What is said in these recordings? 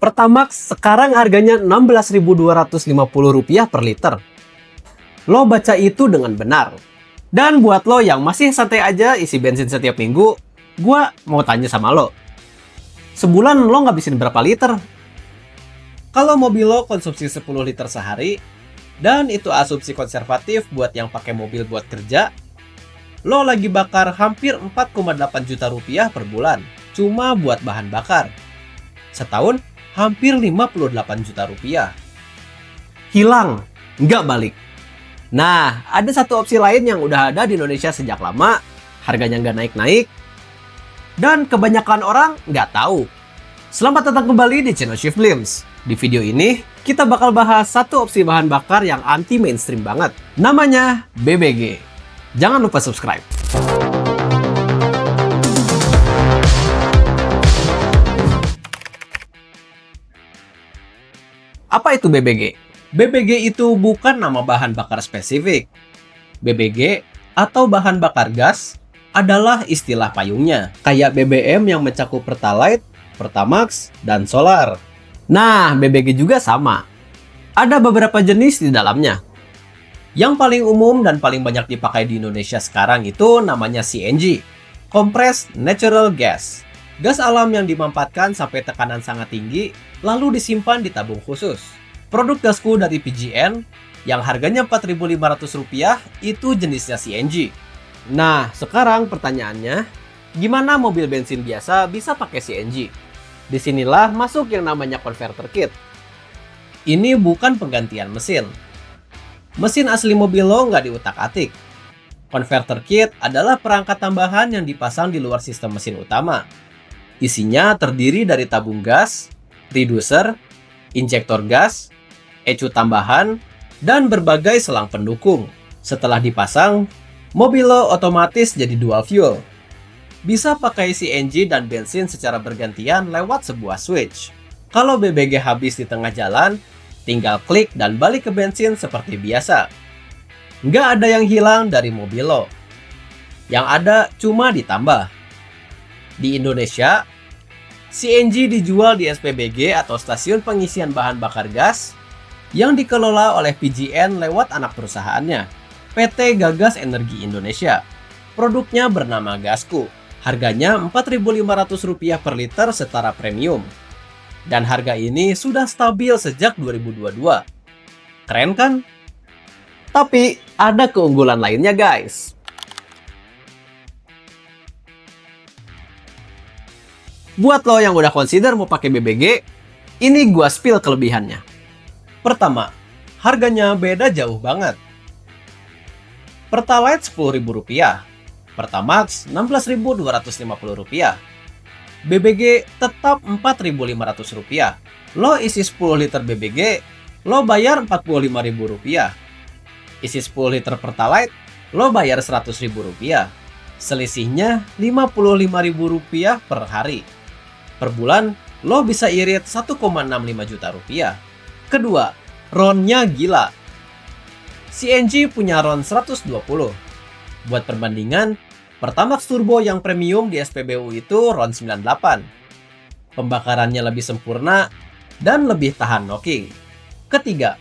Pertamax sekarang harganya Rp16.250 per liter. Lo baca itu dengan benar. Dan buat lo yang masih santai aja isi bensin setiap minggu, gua mau tanya sama lo. Sebulan lo ngabisin berapa liter? Kalau mobil lo konsumsi 10 liter sehari, dan itu asumsi konservatif buat yang pakai mobil buat kerja, lo lagi bakar hampir 4,8 juta rupiah per bulan cuma buat bahan bakar. Setahun hampir 58 juta rupiah. Hilang, nggak balik. Nah, ada satu opsi lain yang udah ada di Indonesia sejak lama, harganya nggak naik-naik, dan kebanyakan orang nggak tahu. Selamat datang kembali di channel Shift Limbs. Di video ini, kita bakal bahas satu opsi bahan bakar yang anti mainstream banget. Namanya BBG. Jangan lupa subscribe. Apa itu BBG? BBG itu bukan nama bahan bakar spesifik. BBG atau bahan bakar gas adalah istilah payungnya, kayak BBM yang mencakup Pertalite, Pertamax, dan solar. Nah, BBG juga sama. Ada beberapa jenis di dalamnya. Yang paling umum dan paling banyak dipakai di Indonesia sekarang itu namanya CNG, Compressed Natural Gas. Gas alam yang dimampatkan sampai tekanan sangat tinggi, lalu disimpan di tabung khusus. Produk gasku dari PGN, yang harganya Rp4.500, itu jenisnya CNG. Nah, sekarang pertanyaannya, gimana mobil bensin biasa bisa pakai CNG? Disinilah masuk yang namanya converter kit. Ini bukan penggantian mesin. Mesin asli mobil lo nggak diutak-atik. Converter kit adalah perangkat tambahan yang dipasang di luar sistem mesin utama. Isinya terdiri dari tabung gas, reducer, injektor gas, ECU tambahan, dan berbagai selang pendukung. Setelah dipasang, mobil lo otomatis jadi dual fuel. Bisa pakai CNG dan bensin secara bergantian lewat sebuah switch. Kalau BBG habis di tengah jalan, tinggal klik dan balik ke bensin seperti biasa. Nggak ada yang hilang dari mobil lo. Yang ada cuma ditambah. Di Indonesia, CNG dijual di SPBG atau stasiun pengisian bahan bakar gas yang dikelola oleh PGN lewat anak perusahaannya, PT Gagas Energi Indonesia. Produknya bernama Gasku. Harganya Rp4.500 per liter setara premium. Dan harga ini sudah stabil sejak 2022. Keren kan? Tapi ada keunggulan lainnya guys. Buat lo yang udah consider mau pakai BBG, ini gua spill kelebihannya. Pertama, harganya beda jauh banget. Pertalite Rp10.000, Pertamax Rp16.250. BBG tetap Rp4.500. Lo isi 10 liter BBG, lo bayar Rp45.000. Isi 10 liter Pertalite, lo bayar Rp100.000. Selisihnya Rp55.000 per hari. Per bulan, lo bisa irit Rp1,65 juta. Kedua, RON-nya gila. CNG punya RON 120. Buat perbandingan, Pertamax Turbo yang premium di SPBU itu RON 98. Pembakarannya lebih sempurna dan lebih tahan knocking. Ketiga,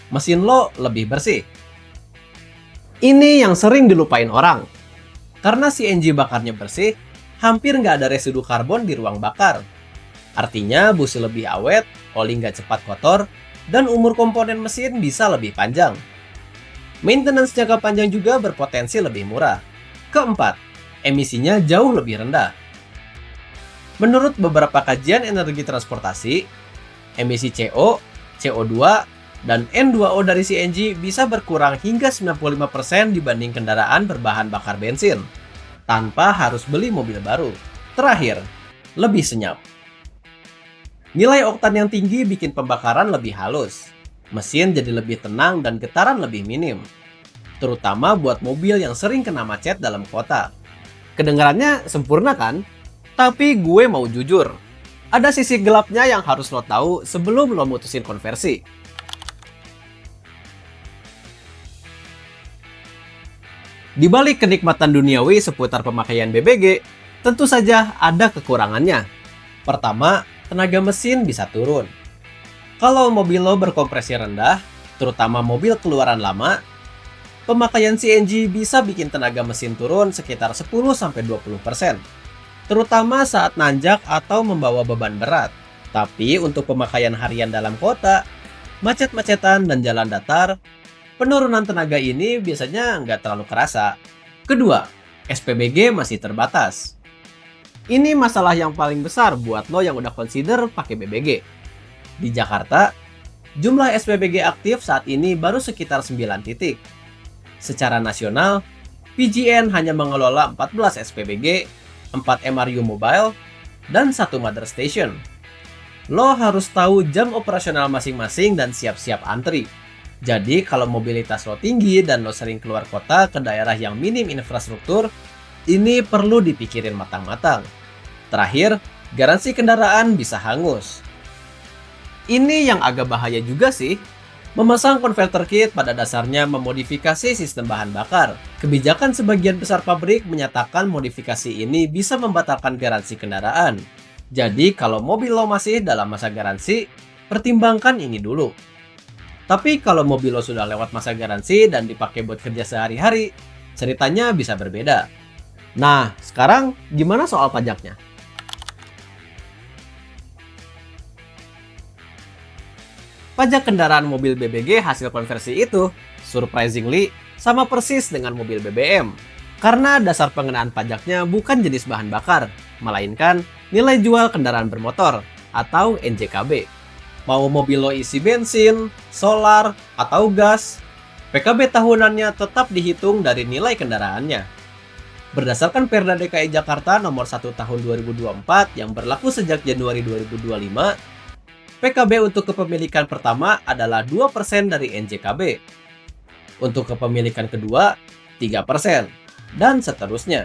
mesin lo lebih bersih. Ini yang sering dilupain orang. Karena CNG bakarnya bersih, hampir nggak ada residu karbon di ruang bakar. Artinya busi lebih awet, oli nggak cepat kotor, dan umur komponen mesin bisa lebih panjang. Maintenance jangka panjang juga berpotensi lebih murah. Keempat, emisinya jauh lebih rendah. Menurut beberapa kajian energi transportasi, emisi CO, CO2, dan N2O dari CNG bisa berkurang hingga 95% dibanding kendaraan berbahan bakar bensin, tanpa harus beli mobil baru. Terakhir, lebih senyap. Nilai oktan yang tinggi bikin pembakaran lebih halus. Mesin jadi lebih tenang dan getaran lebih minim. Terutama buat mobil yang sering kena macet dalam kota. Kedengarannya sempurna kan? Tapi gue mau jujur. Ada sisi gelapnya yang harus lo tahu sebelum lo mutusin konversi. Di balik kenikmatan duniawi seputar pemakaian BBG, tentu saja ada kekurangannya. Pertama, tenaga mesin bisa turun. Kalau mobil lo berkompresi rendah, terutama mobil keluaran lama, pemakaian CNG bisa bikin tenaga mesin turun sekitar 10-20%, terutama saat nanjak atau membawa beban berat. Tapi untuk pemakaian harian dalam kota, macet-macetan dan jalan datar, penurunan tenaga ini biasanya nggak terlalu kerasa. Kedua, SPBG masih terbatas. Ini masalah yang paling besar buat lo yang udah consider pakai BBG. Di Jakarta, jumlah SPBG aktif saat ini baru sekitar 9 titik. Secara nasional, PGN hanya mengelola 14 SPBG, 4 MRU mobile, dan 1 mother station. Lo harus tahu jam operasional masing-masing dan siap-siap antri. Jadi kalau mobilitas lo tinggi dan lo sering keluar kota ke daerah yang minim infrastruktur, ini perlu dipikirin matang-matang. Terakhir, garansi kendaraan bisa hangus. Ini yang agak bahaya juga sih. Memasang converter kit pada dasarnya memodifikasi sistem bahan bakar. Kebijakan sebagian besar pabrik menyatakan modifikasi ini bisa membatalkan garansi kendaraan. Jadi kalau mobil lo masih dalam masa garansi, pertimbangkan ini dulu. Tapi kalau mobil lo sudah lewat masa garansi dan dipakai buat kerja sehari-hari, ceritanya bisa berbeda. Nah, sekarang gimana soal pajaknya? Pajak kendaraan mobil BBG hasil konversi itu, surprisingly, sama persis dengan mobil BBM. Karena dasar pengenaan pajaknya bukan jenis bahan bakar, melainkan nilai jual kendaraan bermotor atau NJKB. Mau mobil lo isi bensin, solar, atau gas, PKB tahunannya tetap dihitung dari nilai kendaraannya. Berdasarkan Perda DKI Jakarta nomor 1 tahun 2024 yang berlaku sejak Januari 2025, PKB untuk kepemilikan pertama adalah 2% dari NJKB. Untuk kepemilikan kedua, 3%, dan seterusnya.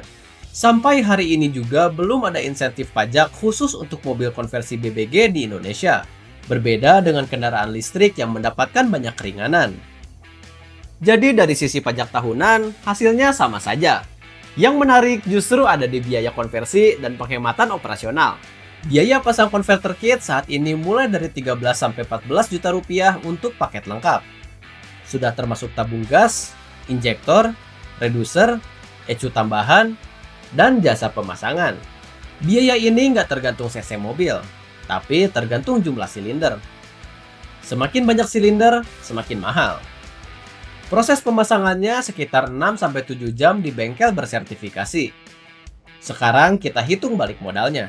Sampai hari ini juga belum ada insentif pajak khusus untuk mobil konversi BBG di Indonesia. Berbeda dengan kendaraan listrik yang mendapatkan banyak keringanan. Jadi dari sisi pajak tahunan, hasilnya sama saja. Yang menarik justru ada di biaya konversi dan penghematan operasional. Biaya pasang converter kit saat ini mulai dari 13-14 juta rupiah untuk paket lengkap. Sudah termasuk tabung gas, injektor, reducer, ECU tambahan, dan jasa pemasangan. Biaya ini nggak tergantung cc mobil, tapi tergantung jumlah silinder. Semakin banyak silinder, semakin mahal. Proses pemasangannya sekitar 6-7 jam di bengkel bersertifikasi. Sekarang kita hitung balik modalnya.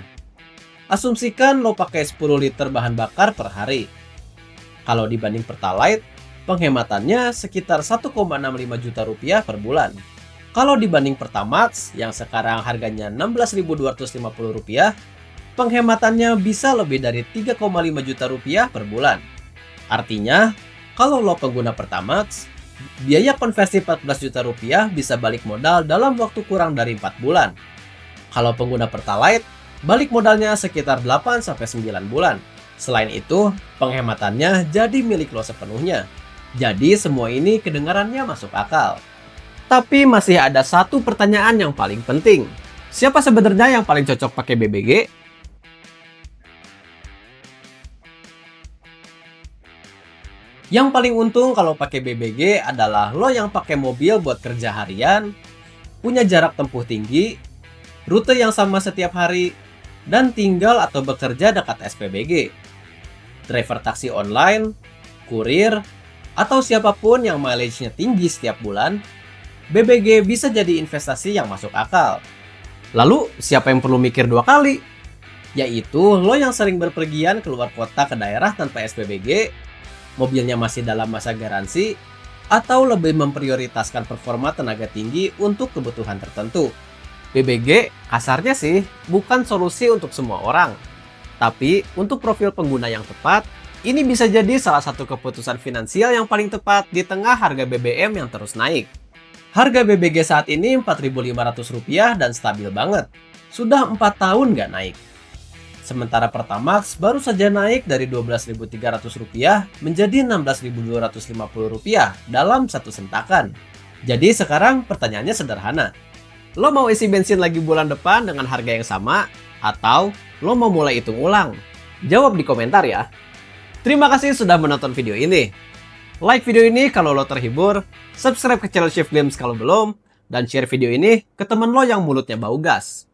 Asumsikan lo pakai 10 liter bahan bakar per hari. Kalau dibanding Pertalite, penghematannya sekitar 1,65 juta rupiah per bulan. Kalau dibanding Pertamax yang sekarang harganya Rp16.250, penghematannya bisa lebih dari 3,5 juta rupiah per bulan. Artinya, kalau lo pengguna Pertamax, biaya konversi 14 juta rupiah bisa balik modal dalam waktu kurang dari 4 bulan. Kalau pengguna Pertalite, balik modalnya sekitar 8-9 bulan. Selain itu, penghematannya jadi milik lo sepenuhnya. Jadi semua ini kedengarannya masuk akal. Tapi masih ada satu pertanyaan yang paling penting. Siapa sebenarnya yang paling cocok pakai BBG? Yang paling untung kalau pakai BBG adalah lo yang pakai mobil buat kerja harian, punya jarak tempuh tinggi, rute yang sama setiap hari, dan tinggal atau bekerja dekat SPBG. Driver taksi online, kurir, atau siapapun yang mileage-nya tinggi setiap bulan, BBG bisa jadi investasi yang masuk akal. Lalu, siapa yang perlu mikir 2 kali? Yaitu lo yang sering berpergian keluar kota ke daerah tanpa SPBG, mobilnya masih dalam masa garansi, atau lebih memprioritaskan performa tenaga tinggi untuk kebutuhan tertentu. BBG kasarnya sih bukan solusi untuk semua orang. Tapi untuk profil pengguna yang tepat, ini bisa jadi salah satu keputusan finansial yang paling tepat di tengah harga BBM yang terus naik. Harga BBG saat ini Rp4.500 dan stabil banget. Sudah 4 tahun nggak naik. Sementara Pertamax baru saja naik dari Rp12.300 menjadi Rp16.250 dalam satu sentakan. Jadi sekarang pertanyaannya sederhana. Lo mau isi bensin lagi bulan depan dengan harga yang sama? Atau lo mau mulai hitung ulang? Jawab di komentar ya. Terima kasih sudah menonton video ini. Like video ini kalau lo terhibur, subscribe ke channel Shift Games kalau belum, dan share video ini ke temen lo yang mulutnya bau gas.